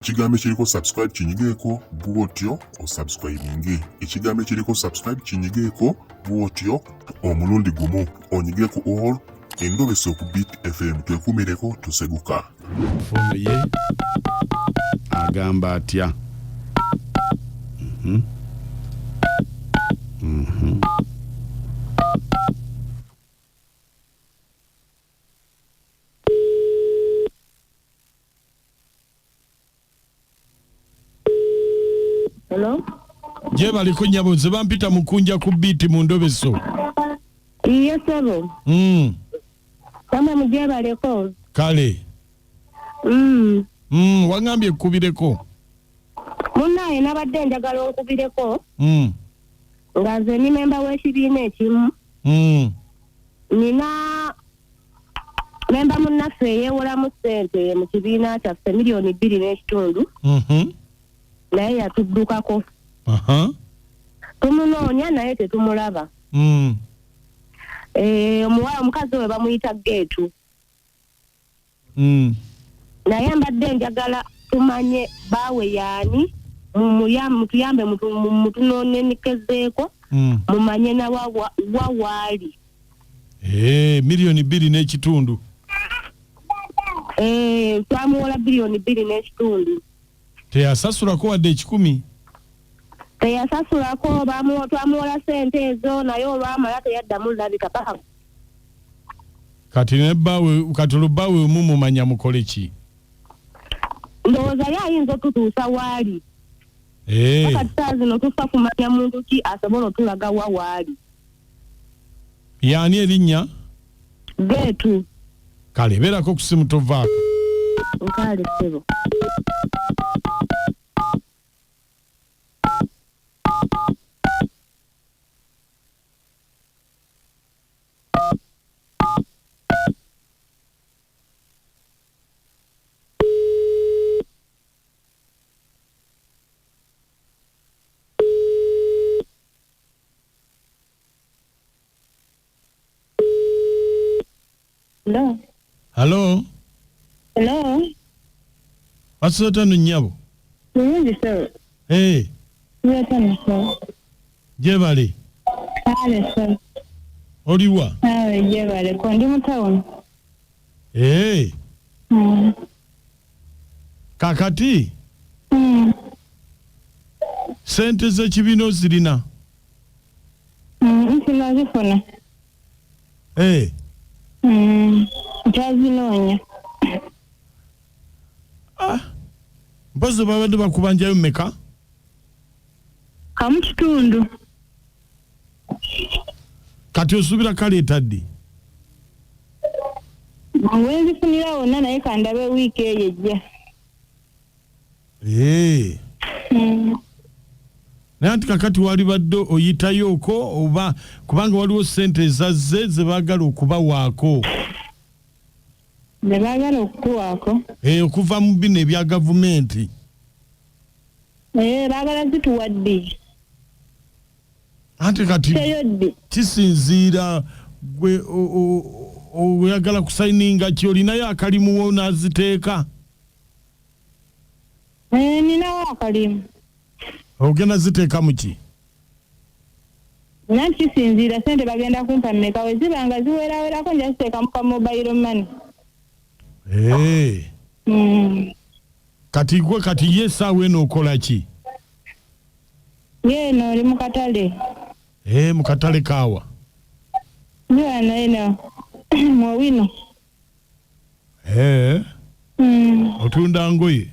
Ekigambo ekiriko subscribe kinyigeeko bw'otyo osubscribinge. Ekigambo ekiriko subscribe kinyigeeko bw'otyo omulundi gumu onyige ku all endobeso ku Beat FM twekumireko tuseguka. Fono ye agamba atya? Hello? Je baliko nyabo ze bampita Mukunja ku Beat mu ndobeso. Yes, sir. Kama mje baleko. Kale. Wangambye kubireko. Munaye nabadde njagala okubireko. Nga nze ni memba w'ekibiina ekimu. Nina memba munnaffe yeewolamu ssente mu kibiina kyaffe miliyoni 2.5. Naye yatuddukako. Tumunoonya naye tetumulaba. Omukazi we bamuyita Geetu. Naye mbadde njagala tumanye baawe yaani mutuyambe mutunoonenikezeeko mumanye na wawaali. Miliyoni 2.5. Twamuwola biliyoni 2.5. Teyasasulako wadde 10. Teyasasulako twamuwola ssente ezo naye olwamala teyaddamu labika paka. Kati ne bawe katolo bawe mumumanya mukole ki? Ndowooza yayinza otutuusa waali. Kati saa zino tufa kumanya muntu ki asobola otulaga wawaali. Yaani erinnya? Geetu. Kale beerako ku simu tovaako. Nkale sebo. Hello. Hello. Hello. Wasota nunyabo. Nungi sir. Yatana sir. Jebali. Kale sir. Oliwa. Jebali ko ndi mu town. Kakati. Sente za kibino zirina. Sinazifuna. Ntazinoonya. Mpozi babadde bakubanjayo mmeka? Kamu kitundu. Kati osubira kale etadde. Wenzifunira wonna naye kandabe wiiki eyo ejja. Naye anti kakati wali badde oyitayooko oba kubanga waliwo ssente ezazze ze baagala okubawaako. Ze baagala okutuwaako? Okuva mu bino ebya gavumenti. Baagala zituwadde. Anti kati kisinziira gwe oyagala kusayininga ki olinayo akalimu wo n'aziteeka? Ninawo akalimu. Ogenda ziteeka mu ki? Nanti kisinziira ssente bagenda kumpa mmeka we zibanga ziwerawerako nja ziteeka mu ka mobile money. Kati gwe kati ye essaawa eno okola ki? Yeeno oli mu katale. Mu katale kaawa? Nyiwano eno mu Wuno. Otunda ngoye?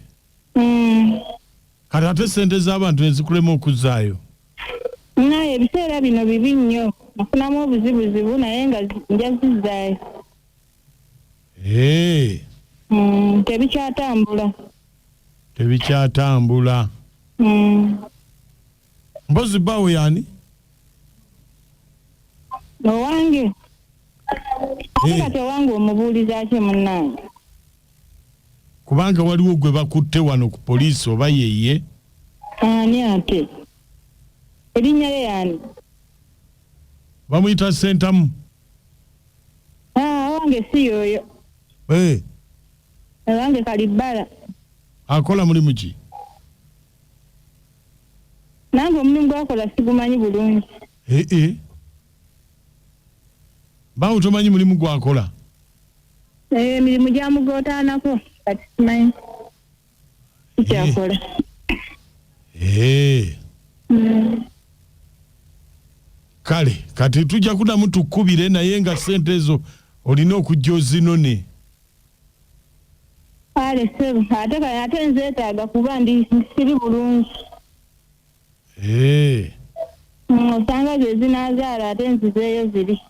Kati ate ssente z'abantu ezikulema okuzzaayo? Naye ebiseera bino bibi nnyo. Nafunamu obuzibuzibu naye nga nja zizzaayo. Tebikyatambula. Tebikyatambula. Mpozi bawe yaani? Owange. Kati owange omubuuliza ki munnange? Kubanga waliwo gwe bakutte wano ku poliisi oba yeye? Ani ate? Erinnya lye yaani? Bamuyita Sentamu. Owange si yoyo. Eh. Ewange Kalibala. Akola mulimu ki? Nange omulimu gwakola sigumanyi bulungi. Bawo tomanyi mulimu gwakola? Emirimu gyamugootaanako kati simanyi kikyakola. Kale kati tujja kudamu tukubire naye nga sente ezo olina okujja ozinone. Kale sebo ate nzeetaaga kuba siri bulungi. Osanga ze zinaazaala ate nzizeeyo ziri.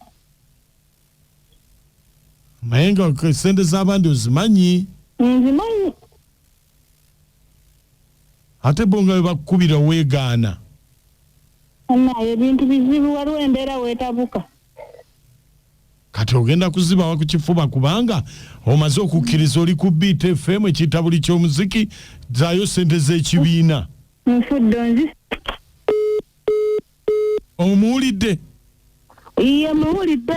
Naye nga sente z'abandi ozimanyi? Nzimanyi. Ate bo nga bakukubira weegaana. Naye ebintu bizibu waliwo embeera weetabuka. Kati ogenda kuzibawa ku kifuba kubanga omaze okukkiriza oli ku Beat FM ekitabuli ky'omuziki zaayo sente z'ekibiina. Nfuddo nzi. Omuwulidde? Iye muwulidde.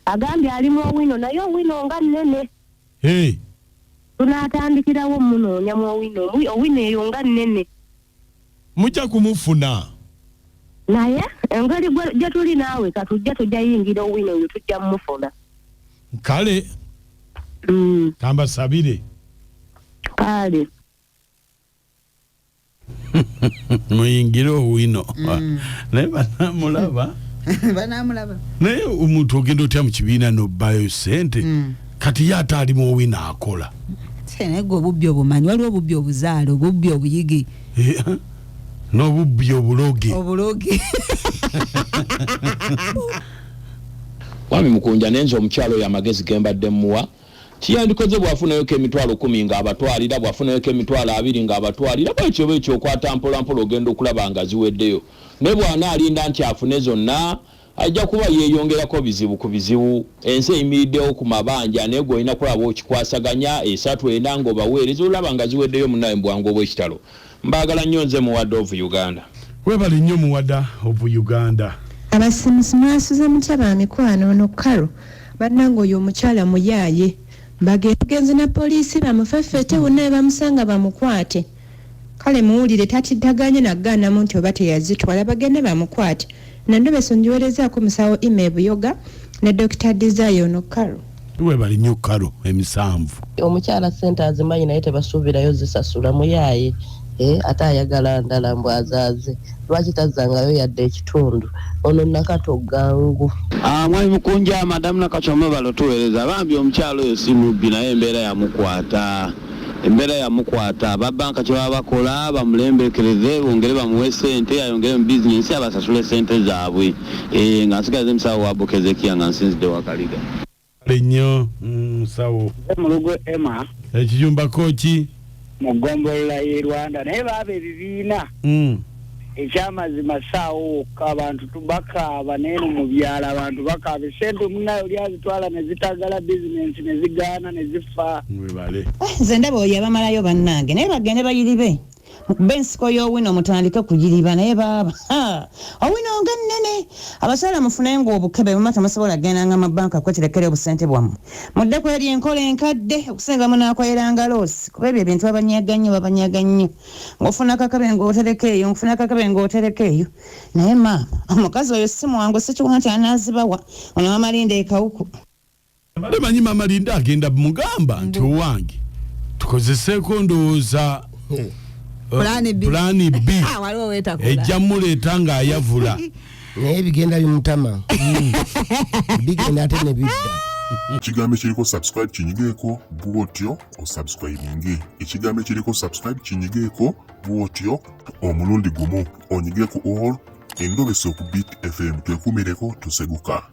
Agambye alimu Owino naye Owino nga nnene. Tunaatandikirawo munonyamu Owino eyo nga nnene. Mujja kumufuna. Naye engeri gye tuli naawe katujja tujjayingira Owino oyo tujja mufuna. Kale. Kamba sabire. Kale. Muyingire Owino. Naye banamulaba. Banamulaba. Naye omuntu ogenda otya mu kibiina n'obbayo sente. Kati ye ate alimu Owino akola. Naye gwe obubbi obumanyi waliwo obubbi obuzaalo obubbi obuyigi. N'obubbi obuloge. Obuloge. Wami Mukunja nenzo omukyalo ya magezi gembadde muwa. Kiyandikoze bwafunayo ke emitwalo 10 nga abatwalira bwafunayo ke emitwalo 2 nga abatwalira bwekyo kwata mpola ogenda okulaba nga ziweddeyo. Ne bwana alinda nti afune zonna ajja kuba yeeyongerako bizibu ku bizibu. Ensi eyimiriddewo ku mabanja naye gwe olina kulaba okikwasaganya esatu ena ng'obaweereza olaba nga ziweddeyo munnawe bwangu obw'ekitalo. Mbagala nnyo nze muwadde of Uganda. Webali nnyo muwadda of Uganda. Abasimusi mwasuze mutaba mikwano ono karo bannange oyo omukyala muyaaye bagenze na poliisi bamufeffete wonna bamusanga bamukwate. Kale muwulire tatidaganye naggaanamu nti oba teyazitwala bagende bamukwate. Nandobeso njiwerezaako musawo ime Buyoga ne Dr. Desire ono karo. Webali nnyo karo emisanvu. Omukyala sente azimanyi naye tebasuubirayo zisasula muyaaye. Ate ayagala ndala mbwazaaze lwaki tazzangayo yadde ekitundu ono nakato gangu. Mwami Mukunja madamu nakachome balotuweereza bambi omukyalo oyo si mubbi naye embeera yamukwata babanka kye baba bakola bamulembekereze bongere bamuwe sente ayongere mu bizinensi abasasule sente zaabwe nga nsigaze emusawo wa Bokezekia nga nsinzidde wakaliga nnyo musawo Mulugo Emma ekiyumbako ki mugombolola ye Rwanda naye baba ebibiina ekyamazima saawo abantu tubakaaba neeno mu byalo abantu bakaaba sente munayo lyazitwala ne zitagala bizinensi ne zigaana ne zifa. Nze ndaba oyo abamalayo bannange naye bagende bayiribe mukube ensiko y'Owino mutandike kugiriba naye baaba Owino nga nnene abasala mufune ng'obukebe bumata musobola gendanga mu banka kweterekera obusente bwammwe mudde kweri enkola enkadde okusinga munaakoleranga loosi kuba ebyo ebintu babanyaga nnyo ng'ofuna kakabe ng'otereka eyo naye maama omukazi oyo si mwangu si kiwa nti anaazibawa ono Mama Linda ekawuku. Temanyi Mama Linda agenda mugamba nti owange tukozeseeko ndowooza Plani B. Ejja muleeta ng'ayavula. Naye bigenda bimutama. Bigenda ate ne bidda. Ekigambo ekiriko subscribe kinyigeeko bw'otyo osubscribinge. Ekigambo ekiriko subscribe kinyigeeko bw'otyo omulundi gumu onyige ku all endobeso ku Beat FM twekumireko tuseguka.